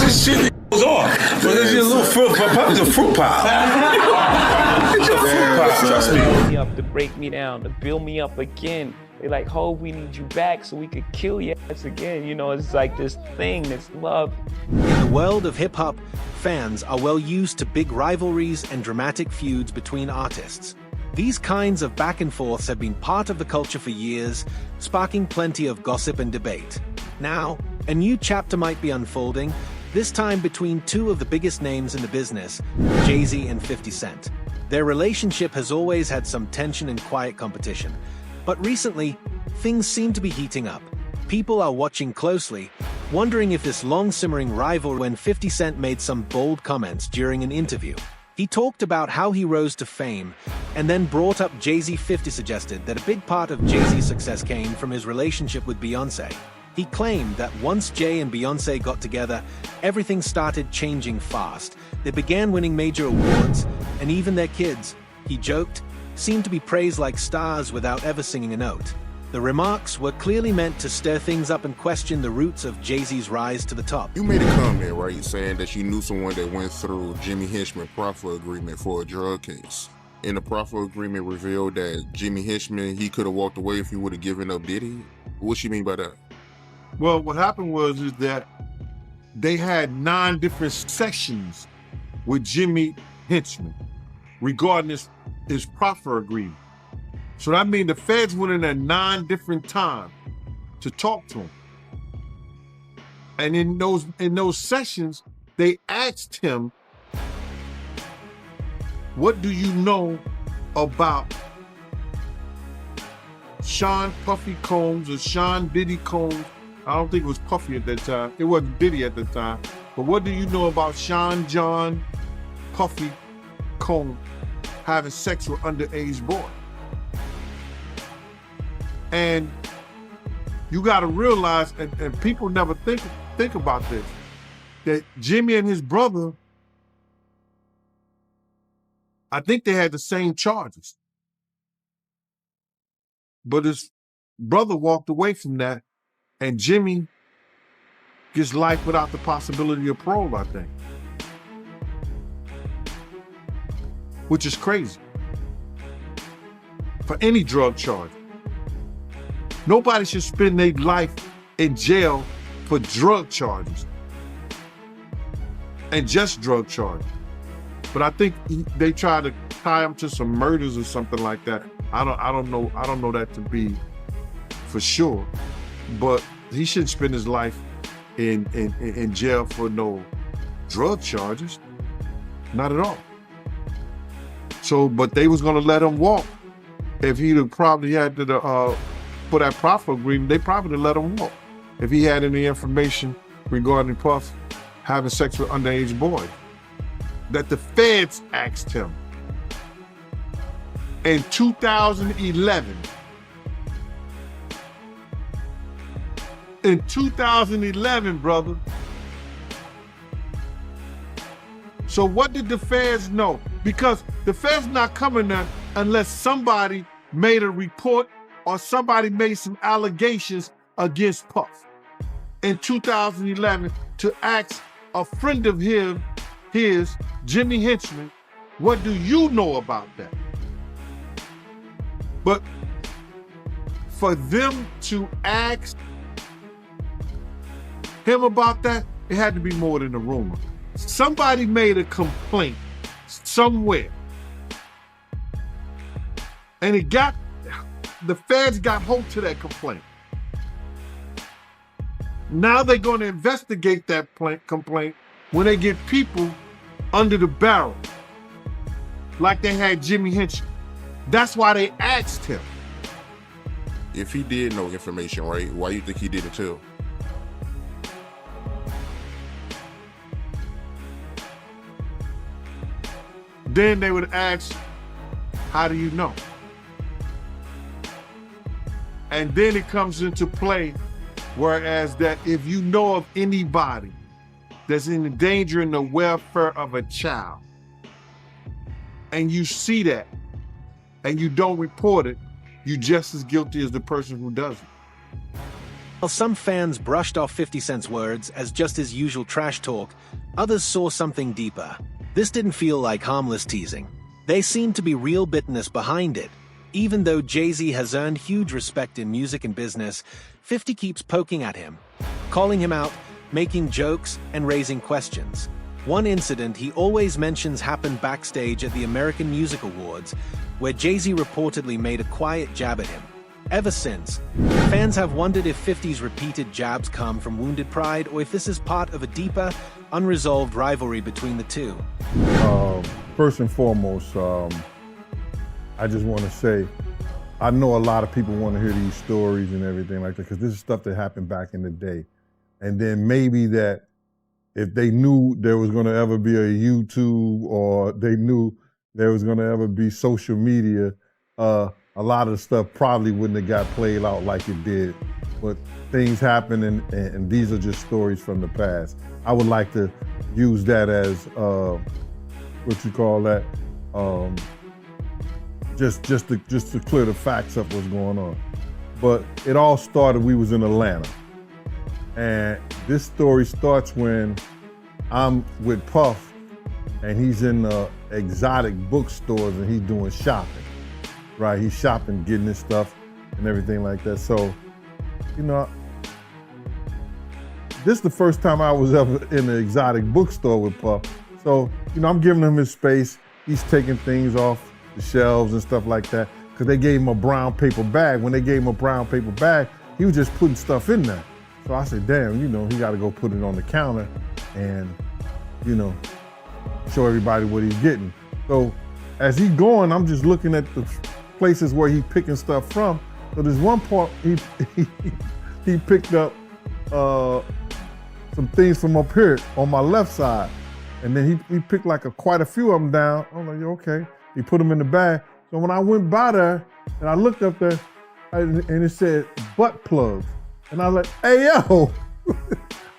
this shit goes on. But it's your little fruit pie. It's a fruit pie. It's a fruit pie. Trust me. Build me up to break me down, to build me up again. They're like, Hov, we need you back so we could kill your ass again. You know, it's like this thing, this love. In the world of hip-hop, fans are well used to big rivalries and dramatic feuds between artists. These kinds of back and forths have been part of the culture for years, sparking plenty of gossip and debate. Now, a new chapter might be unfolding, this time between two of the biggest names in the business, Jay-Z and 50 Cent. Their relationship has always had some tension and quiet competition, but recently, things seem to be heating up. People are watching closely, wondering if this long-simmering rivalry when 50 Cent made some bold comments during an interview. He talked about how he rose to fame, and then brought up Jay-Z. 50 suggested that a big part of Jay-Z's success came from his relationship with Beyoncé. He claimed that once Jay and Beyoncé got together, everything started changing fast. They began winning major awards, and even their kids, he joked, seemed to be praised like stars without ever singing a note. The remarks were clearly meant to stir things up and question the roots of Jay-Z's rise to the top. You made a comment, right, saying that you knew someone that went through Jimmy Henchman proffer agreement for a drug case. And the proffer agreement revealed that Jimmy Henchman, he could have walked away if he would have given up Diddy. What you mean by that? Well, what happened was that they had 9 different sessions with Jimmy Henchman regarding his proffer agreement. So that means the feds went in there 9 different times to talk to him. And in those sessions, they asked him, what do you know about Sean Puffy Combs or Sean Diddy Combs? I don't think it was Puffy at that time. It wasn't Diddy at the time. But what do you know about Sean John Puffy Combs having sex with underage boys? And you got to realize, and people never think about this, that Jimmy and his brother, I think they had the same charges. But his brother walked away from that, and Jimmy gets life without the possibility of parole, I think. Which is crazy for any drug charge. Nobody should spend their life in jail for drug charges and just drug charges. But I think they try to tie him to some murders or something like that. I don't know that to be for sure. But he shouldn't spend his life in jail for no drug charges. Not at all. So, but they was gonna let him walk. If he'd have probably had to for that proffer agreement, they probably would have let him walk. If he had any information regarding Puff having sex with underage boys. That the feds asked him in 2011. In 2011, brother. So what did the feds know? Because the feds not coming there unless somebody made a report or somebody made some allegations against Puff in 2011 to ask a friend of his, Jimmy Henchman, what do you know about that? But for them to ask him about that, it had to be more than a rumor. Somebody made a complaint somewhere. And the feds got hold to that complaint. Now they're going to investigate that complaint when they get people under the barrel, like they had Jimmy Henchman. That's why they asked him. If he did know information, right, why you think he did it too? Then they would ask, how do you know? And then it comes into play, whereas that if you know of anybody that's endangering the welfare of a child, and you see that, and you don't report it, you're just as guilty as the person who does it. While some fans brushed off 50 Cent's words as just his usual trash talk, others saw something deeper. This didn't feel like harmless teasing. There seemed to be real bitterness behind it. Even though Jay-Z has earned huge respect in music and business, 50 keeps poking at him, calling him out, making jokes, and raising questions. One incident he always mentions happened backstage at the American Music Awards, where Jay-Z reportedly made a quiet jab at him. Ever since, fans have wondered if 50's repeated jabs come from wounded pride or if this is part of a deeper, unresolved rivalry between the two. First and foremost, I just want to say, I know a lot of people want to hear these stories and everything like that, because this is stuff that happened back in the day. And then maybe that if they knew there was going to ever be a YouTube, or they knew there was going to ever be social media, a lot of the stuff probably wouldn't have got played out like it did. But things happen, and these are just stories from the past. I would like to use that as, what you call that, just to clear the facts up what's going on. But it all started, we was in Atlanta. And this story starts when I'm with Puff, and he's in the exotic bookstores and he's doing shopping, right? He's shopping, getting his stuff and everything like that. So, you know, this is the first time I was ever in an exotic bookstore with Puff. So, you know, I'm giving him his space. He's taking things off the shelves and stuff like that, because they gave him a brown paper bag. When they gave him a brown paper bag, he was just putting stuff in there. So I said, damn, you know, he got to go put it on the counter and, you know, show everybody what he's getting. So as he's going, I'm just looking at the places where he's picking stuff from. So there's one part he picked up some things from up here on my left side. And then he picked like quite a few of them down. I'm like, okay. He put them in the bag. So when I went by there and I looked up there and it said butt plugs. And I was like, hey, yo,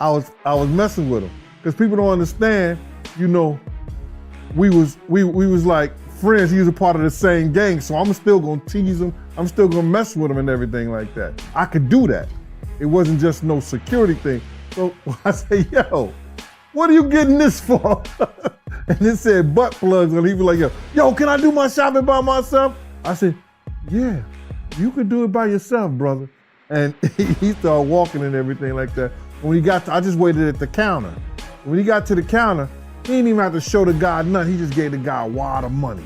I was messing with him. Because people don't understand, you know, we was like friends. He was a part of the same gang. So I'm still gonna tease him. I'm still gonna mess with him and everything like that. I could do that. It wasn't just no security thing. So I said, yo, what are you getting this for? And it said butt plugs. And he was like, yo, can I do my shopping by myself? I said, yeah, you could do it by yourself, brother. And he started walking and everything like that. When he got to, I just waited at the counter. When he got to the counter, he didn't even have to show the guy nothing. He just gave the guy a wad of money.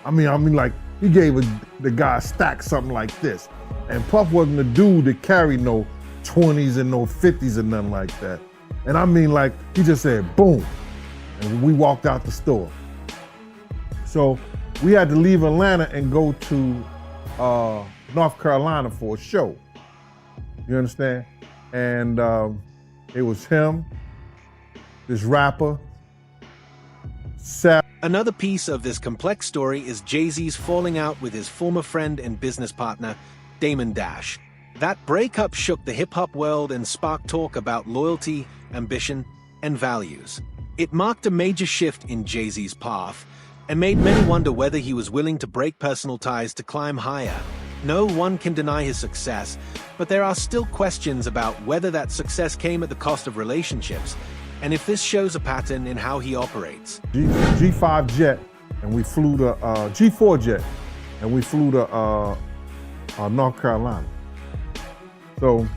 I mean, like, he gave the guy a stack, something like this. And Puff wasn't the dude that carried no 20s and no 50s or nothing like that. And I mean, like, he just said, boom. And we walked out the store. So we had to leave Atlanta and go to North Carolina for a show. You understand? And it was him, this rapper, Sarah. Another piece of this complex story is Jay-Z's falling out with his former friend and business partner, Damon Dash. That breakup shook the hip-hop world and sparked talk about loyalty, ambition, and values. It marked a major shift in Jay-Z's path and made many wonder whether he was willing to break personal ties to climb higher. No one can deny his success, but there are still questions about whether that success came at the cost of relationships, and if this shows a pattern in how he operates. G5 jet, and we flew to G4 jet, and we flew to North Carolina. So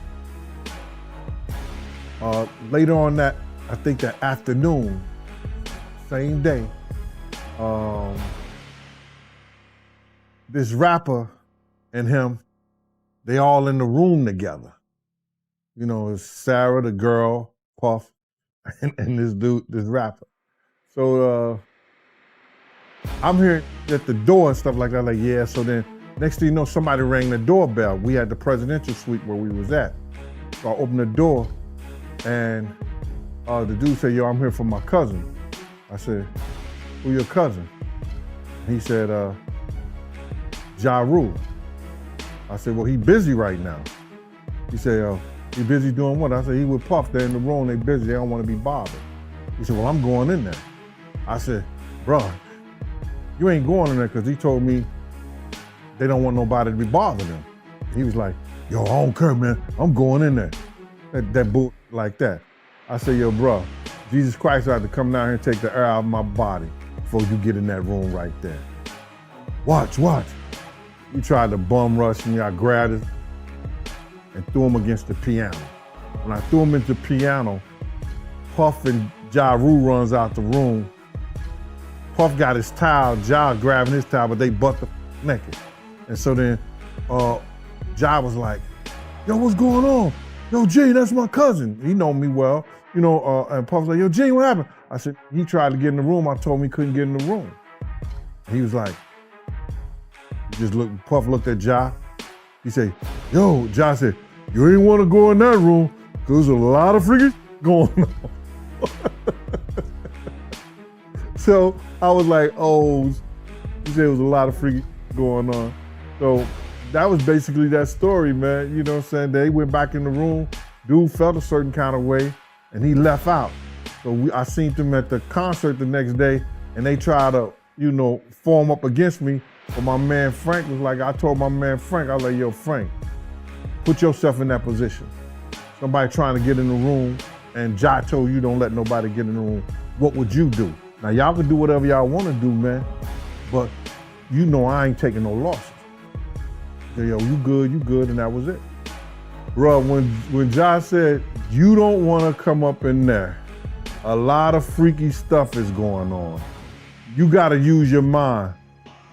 later on that, I think that afternoon, same day, this rapper and him, they all in the room together. You know, it's Sarah, the girl, Puff, and this dude, this rapper. So I'm here at the door and stuff like that, like, yeah, so then next thing you know, somebody rang the doorbell. We had the presidential suite where we was at. So I opened the door and the dude said, yo, I'm here for my cousin. I said, who your cousin? And he said, Ja Rule. I said, well, he busy right now. He said, he busy doing what? I said, he with Puff, they're in the room, they busy, they don't want to be bothered. He said, well, I'm going in there. I said, bro, you ain't going in there because he told me they don't want nobody to be bothering them. He was like, yo, I don't care, man. I'm going in there. That bull like that. I said, yo, bro, Jesus Christ had to come down here and take the air out of my body before you get in that room right there. Watch. He tried to bum rush me. I grabbed it and threw him against the piano. When I threw him into the piano, Puff and Ja Rule runs out the room. Puff got his towel, Ja grabbing his towel, but they butt the naked. And so then Ja was like, yo, what's going on? Yo, G, that's my cousin. He know me well. You know, and Puff was like, yo, G, what happened? I said, he tried to get in the room. I told him he couldn't get in the room. And he was like, Puff looked at Ja. He said, yo, Ja said, you ain't want to go in that room because there's a lot of freaking going on. So I was like, oh, he said there was a lot of freaking going on. So that was basically that story, man. You know what I'm saying? They went back in the room. Dude felt a certain kind of way, and he left out. So I seen them at the concert the next day, and they tried to, you know, form up against me. But my man Frank was like, I told my man Frank, I was like, yo, Frank, put yourself in that position. Somebody trying to get in the room, and Ja told you don't let nobody get in the room. What would you do? Now, y'all can do whatever y'all want to do, man, but you know I ain't taking no losses. So, yo, you good, and that was it. Bro, when Ja said, you don't want to come up in there, a lot of freaky stuff is going on. You got to use your mind.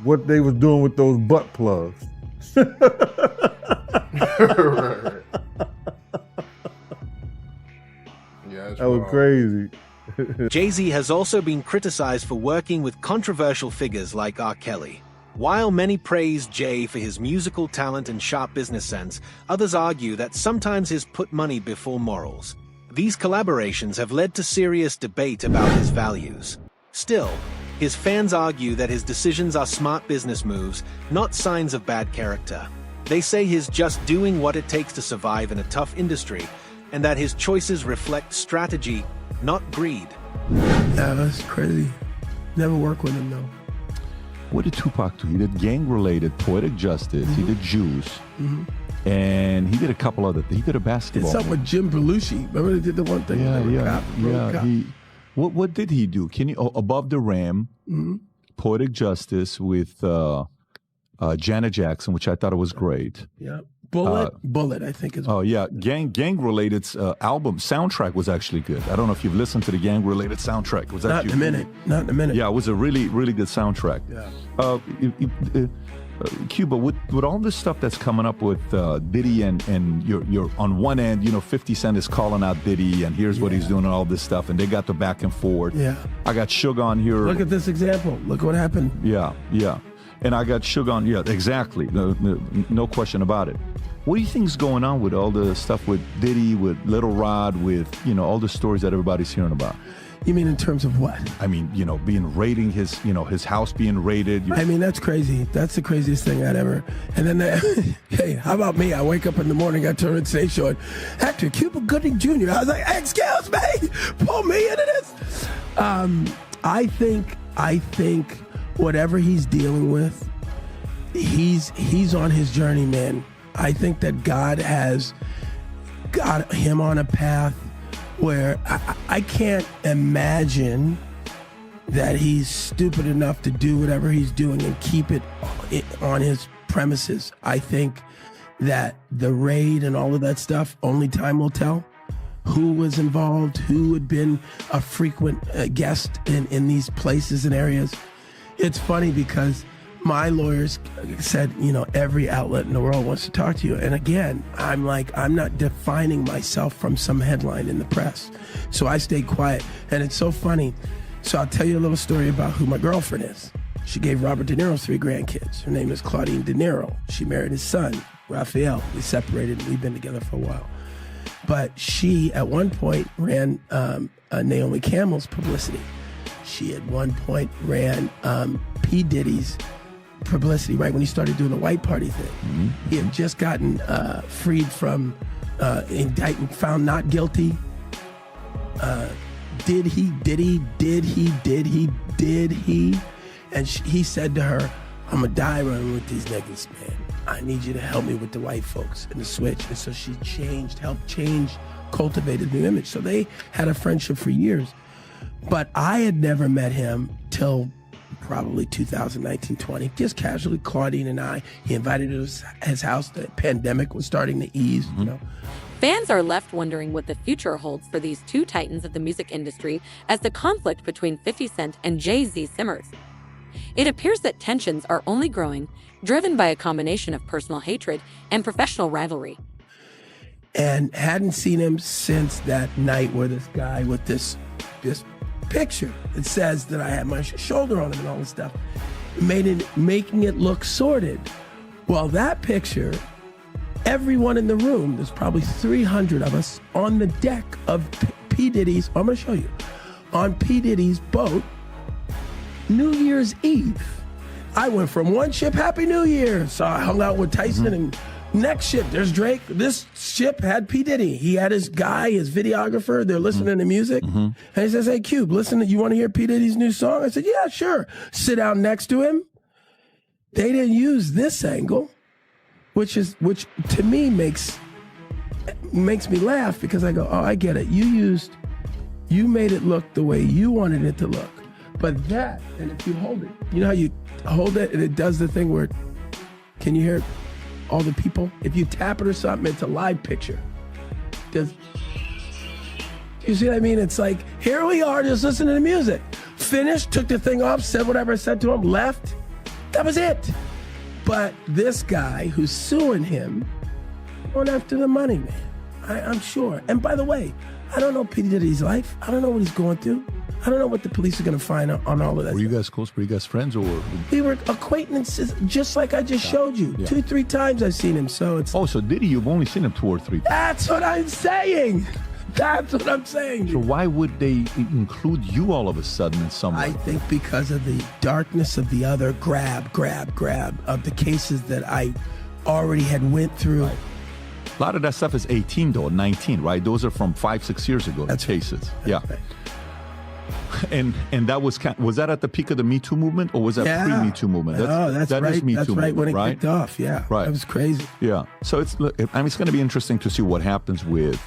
What they was doing with those butt plugs. Right. Yeah, that was crazy. Jay-Z has also been criticized for working with controversial figures like R. Kelly. While many praise Jay for his musical talent and sharp business sense, others argue that sometimes he's put money before morals. These collaborations have led to serious debate about his values. Still, his fans argue that his decisions are smart business moves, not signs of bad character. They say he's just doing what it takes to survive in a tough industry, and that his choices reflect strategy, not greed. Yeah, that's crazy. Never work with him, though. What did Tupac do? He did gang-related Poetic Justice. He did Juice. And he did a couple other things. He did a basketball. It's up with Jim Belushi. Remember they did the one thing? Yeah. What did he do? Can you Above the Rim, Poetic Justice with Janet Jackson, which I thought it was great. Yeah. Bullet, I think is. Oh yeah, gang-related album soundtrack was actually good. I don't know if you've listened to the gang-related soundtrack. It was Not in a minute. Yeah, it was a really, really good soundtrack. Yeah. Cuba, with all this stuff that's coming up with Diddy and you're on one end, you know, 50 Cent is calling out Diddy and here's what he's doing and all this stuff, and they got the back and forth. Yeah. I got Suge on here. Look at this example. Look what happened. Yeah. And I got Suge on, exactly. No question about it. What do you think is going on with all the stuff with Diddy, with Little Rod, with, you know, all the stories that everybody's hearing about? You mean in terms of what? I mean, you know, his house being raided. I mean, that's crazy. That's the craziest thing I'd ever. And then, hey, how about me? I wake up in the morning, I turn on Today Show, and Hector Cuba Gooding Jr. I was like, excuse me, pull me into this. I think whatever he's dealing with, he's on his journey, man. I think that God has got him on a path where I can't imagine that he's stupid enough to do whatever he's doing and keep it on his premises. I think that the raid and all of that stuff, only time will tell who was involved, who had been a frequent guest in these places and areas. It's funny because my lawyers said, you know, every outlet in the world wants to talk to you. And again, I'm like, I'm not defining myself from some headline in the press. So I stayed quiet. And it's so funny. So I'll tell you a little story about who my girlfriend is. She gave Robert De Niro 3 grandkids. Her name is Claudine De Niro. She married his son, Raphael. We separated. We've been together for a while. But she, at one point, ran Naomi Campbell's publicity. She, at one point, ran P. Diddy's publicity, right when he started doing the white party thing. He had just gotten freed from indictment, found not guilty. Did he? And he said to her, I'm gonna die running with these niggas, man. I need you to help me with the white folks and the switch. And so she helped change, cultivated a new image. So they had a friendship for years. But I had never met him till probably 2019-20, just casually, Claudine and I. He invited us to his house. The pandemic was starting to ease, you know. Fans are left wondering what the future holds for these two titans of the music industry as the conflict between 50 Cent and Jay-Z simmers. It appears that tensions are only growing, driven by a combination of personal hatred and professional rivalry. And hadn't seen him since that night where this guy with this picture, it says that I had my shoulder on him and all this stuff, making it look sordid. Well, that picture, everyone in the room, there's probably 300 of us on the deck of P. Diddy's, I'm gonna show you, on P. Diddy's boat, New Year's Eve. I went from one ship, Happy New Year. So I hung out with Tyson and next ship, there's Drake. This ship had P. Diddy. He had his guy, his videographer. They're listening to music. And he says, hey, Cube, listen, you want to hear P. Diddy's new song? I said, yeah, sure. Sit down next to him. They didn't use this angle, which to me makes me laugh because I go, oh, I get it. You made it look the way you wanted it to look. But that, and if you hold it, you know how you hold it and it does the thing where, can you hear all the people? If you tap it or something, it's a live picture. You see what I mean? It's like, here we are just listening to music. Finished, took the thing off, said whatever I said to him, left. That was it. But this guy who's suing him went after the money, man. I'm sure. And by the way, I don't know P. Diddy's life. I don't know what he's going through. I don't know what the police are going to find on all of that. Were you guys close? Were you guys friends? Or we were acquaintances, just like I just showed you. Yeah. 2-3 times I've seen him. So it's. Oh, so Diddy, you've only seen him 2 or 3 times. That's what I'm saying. That's what I'm saying. So why would they include you all of a sudden in some way? I think because of the darkness of the other grab of the cases that I already had went through. Right. A lot of that stuff is 18 though, 19, right? Those are from 5-6 years ago. That's cases. That's right. And that was that at the peak of the Me Too movement, or was that pre-Me Too movement? That's right. Is Me that's Too right movement, when it kicked off. Yeah, right. That was crazy. Yeah. So it's going to be interesting to see what happens with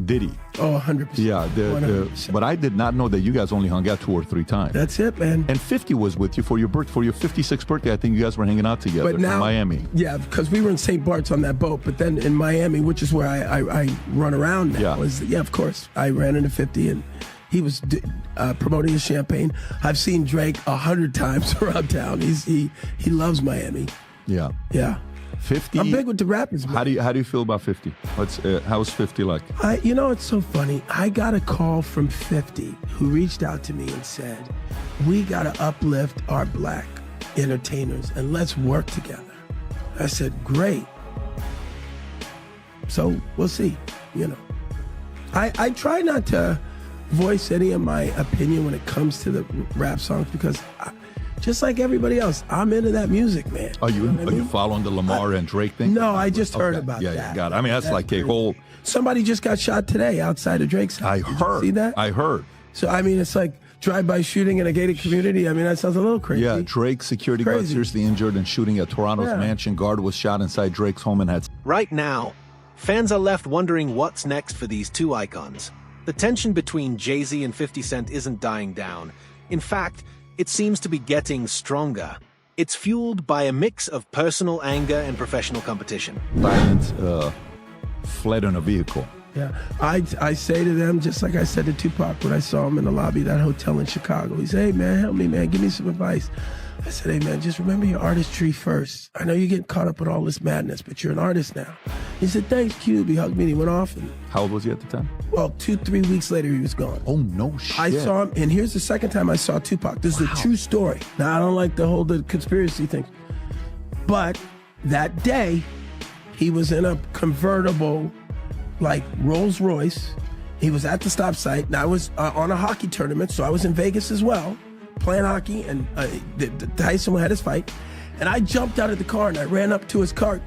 Diddy. Oh, 100%. Yeah. But I did not know that you guys only hung out 2 or 3 times. That's it, man. And 50 was with you for your 56th birthday. I think you guys were hanging out together in Miami. Yeah, because we were in St. Bart's on that boat, but then in Miami, which is where I run around now. Of course, I ran into 50 and. He was promoting his champagne. I've seen Drake 100 times around town. He loves Miami. Yeah. Yeah. 50. I'm big with the rappers. Man. How do you feel about 50? How's 50 like? It's so funny. I got a call from 50 who reached out to me and said, "We got to uplift our black entertainers and let's work together." I said, "Great." So we'll see. I try not to voice any of my opinion when it comes to the rap songs because just like everybody else, I'm into that music, man. Are you following the Lamar and Drake thing? No, I just heard about that. Yeah, got it. I mean, that's like a whole. Somebody just got shot today outside of Drake's house. I heard. Did you see that? I heard. So I mean, it's like drive-by shooting in a gated community. I mean, that sounds a little crazy. Yeah, Drake's security guard seriously injured in shooting at Toronto's mansion. Guard was shot inside Drake's home and had. Right now, fans are left wondering what's next for these two icons. The tension between Jay-Z and 50 Cent isn't dying down. In fact, it seems to be getting stronger. It's fueled by a mix of personal anger and professional competition. Violent fled in a vehicle. Yeah, I say to them, just like I said to Tupac when I saw him in the lobby of that hotel in Chicago. He said, "Hey, man, help me, man. Give me some advice." I said, "Hey, man, just remember your artistry first. I know you're getting caught up with all this madness, but you're an artist now." He said, "Thanks, Cube." He hugged me and he went off. And, how old was he at the time? Well, 2-3 weeks later, he was gone. Oh, no shit. I saw him, and here's the second time I saw Tupac. This is a true story. Now, I don't like the conspiracy thing. But that day, he was in a convertible, like Rolls Royce. He was at the stop sign. Now, I was on a hockey tournament, so I was in Vegas as well, playing hockey, and Tyson had his fight. And I jumped out of the car, and I ran up to his car.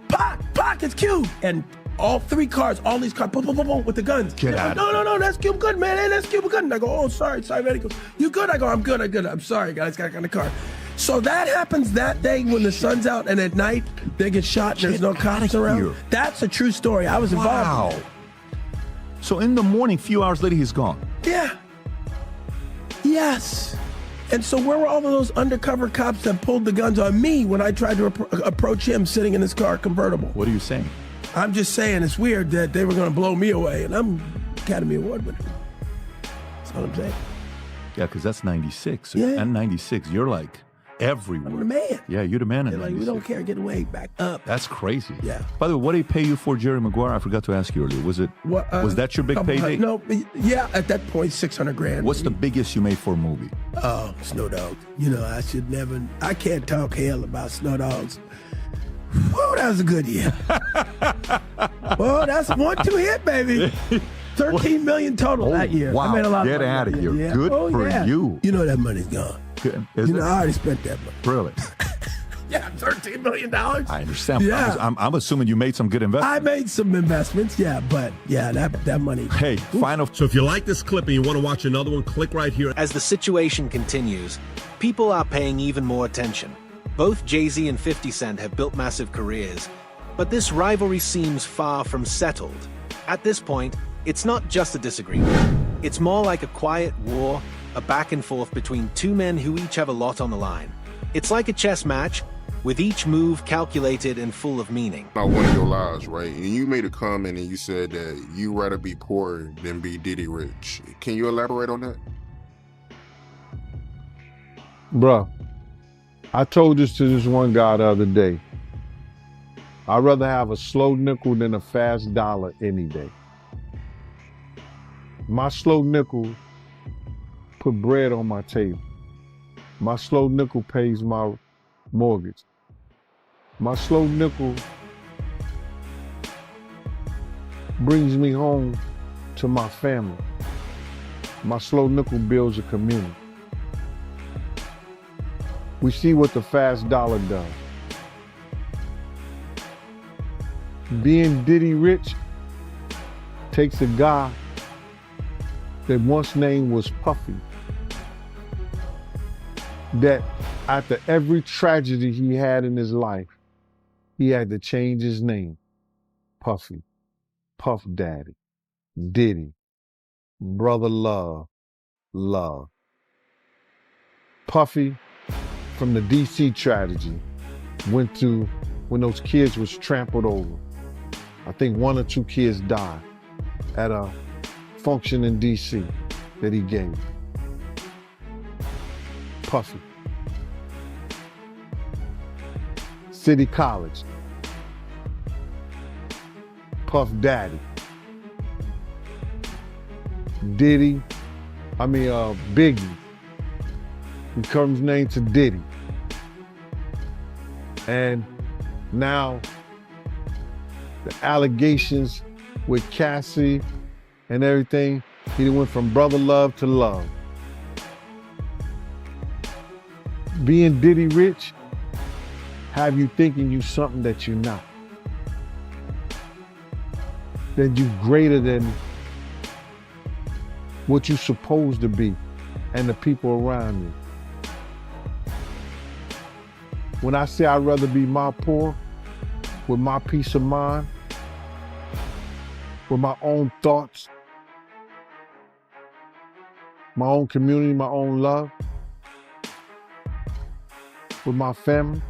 Pac, it's Cube! And all 3 cars, all these cars, boom, boom, boom, boom, with the guns. Get out. No, that's Cube good, man. Hey, that's Cube good. And I go, "Oh, sorry, man." He goes, "You good?" I go, I'm good. I'm sorry, guys. Got in the car. So that happens that day when the sun's out, and at night they get shot and there's no cops around. Here. That's a true story. I was involved. Wow. So in the morning, few hours later, he's gone. Yeah. Yes. And so where were all of those undercover cops that pulled the guns on me when I tried to approach him sitting in his car convertible? What are you saying? I'm just saying it's weird that they were going to blow me away, and I'm Academy Award winner. That's what I'm saying. Yeah, because that's 96. So Yeah. And 96, you're like everywhere. I'm the man. Yeah, you're the man in They're like, 96. we don't care, get away, back up. That's crazy. Yeah. By the way, what did he pay you for, Jerry Maguire? I forgot to ask you earlier. Was that your big payday? No, yeah, at that point, 600 grand. What's the biggest you made for a movie? Oh, Snow Dogs. You know, I can't talk hell about Snow Dogs. Whoa, that was a good year. Well, that's 1-2 hit, baby. 13 million total that year. Wow, I made a lot get of money. out of here. Yeah. Good for you. You know that money's gone. Good. I already spent that money. Really? Yeah, $13 million. I understand. Yeah. I'm assuming you made some good investments. I made some investments, yeah, but yeah, that money. Hey, final. So if you like this clip and you want to watch another one, click right here. As the situation continues, people are paying even more attention. Both Jay-Z and 50 Cent have built massive careers, but this rivalry seems far from settled. At this point, it's not just a disagreement. It's more like a quiet war, a back and forth between two men who each have a lot on the line. It's like a chess match, with each move calculated and full of meaning. About one of your lives, right? And you made a comment and you said that you'd rather be poor than be Diddy rich. Can you elaborate on that? Bruh, I told this to this one guy the other day. I'd rather have a slow nickel than a fast dollar any day. My slow nickel put bread on my table. My slow nickel pays my mortgage. My slow nickel brings me home to my family. My slow nickel builds a community. We see what the fast dollar does. Being Diddy rich takes a guy that once name was Puffy, that after every tragedy he had in his life, he had to change his name. Puffy, Puff Daddy, Diddy, Brother Love, Love. Puffy, from the DC tragedy, went through when those kids was trampled over. I think 1 or 2 kids died at a function in DC that he gave. Puffy. City College. Puff Daddy. Diddy, Biggie. He comes named to Diddy. And now the allegations with Cassie and everything, he went from brother love to love. Being Diddy rich have you thinking you something that you're not. That you greater than what you're supposed to be and the people around you. When I say I'd rather be my poor, with my peace of mind, with my own thoughts, my own community, my own love, with my family,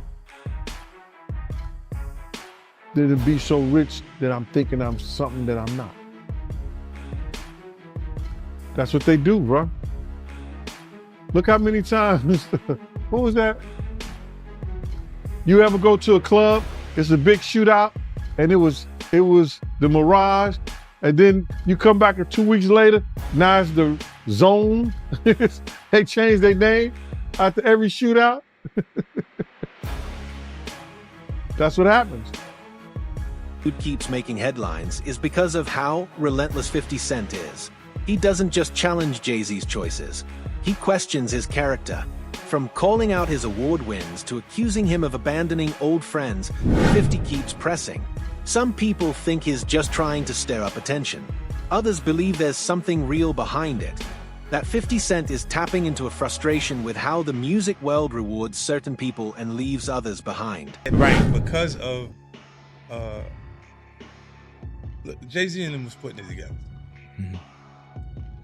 than to be so rich that I'm thinking I'm something that I'm not. That's what they do, bro. Look how many times, what was that? You ever go to a club, it's a big shootout, and it was the Mirage, and then you come back 2 weeks later, now it's the Zone. They changed their name after every shootout. That's what happens. Who keeps making headlines is because of how relentless 50 Cent is. He doesn't just challenge Jay-Z's choices, he questions his character. From calling out his award wins to accusing him of abandoning old friends, 50 keeps pressing. Some people think he's just trying to stir up attention. Others believe there's something real behind it. that 50 Cent is tapping into a frustration with how the music world rewards certain people and leaves others behind. Right, because of look, Jay-Z and them was putting it together. Mm-hmm.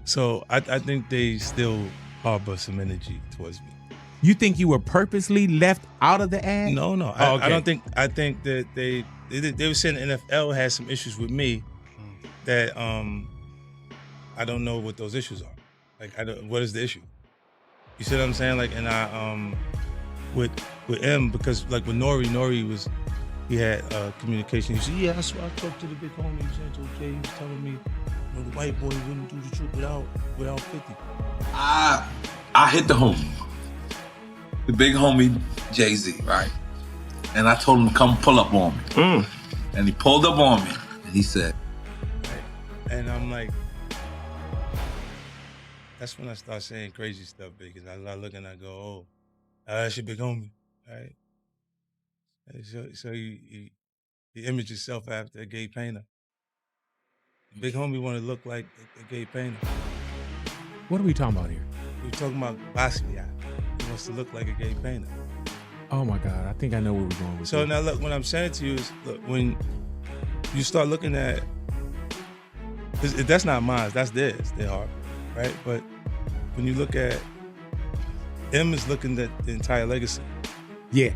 So I think they still harbor some energy towards me. You think you were purposely left out of the ad? No. Oh, okay. I don't think. I think that they were saying the NFL had some issues with me that I don't know what those issues are. Like, what is the issue? You see what I'm saying? Like, and I with M, because like with Nori he had communication. He said, yeah, I talked to the big homie. He said it's okay. He was telling me, you know, the white boy wouldn't do the truth without 50. I hit the homie, the big homie Jay-Z, right? And I told him to come pull up on me. And he pulled up on me, and he said, right. And I'm like, that's when I start saying crazy stuff, because I look and I go, oh, that's your big homie, right? So you image yourself after a gay painter. The big homie want to look like a gay painter. What are we talking about here? We're talking about Basquiat. He wants to look like a gay painter. Oh my God, I think I know where we're going with So this. now look, what I'm saying to you is, look, when you start looking at, that's not mine, that's theirs, their art, right? But when you look at, M is looking at the entire legacy. Yeah.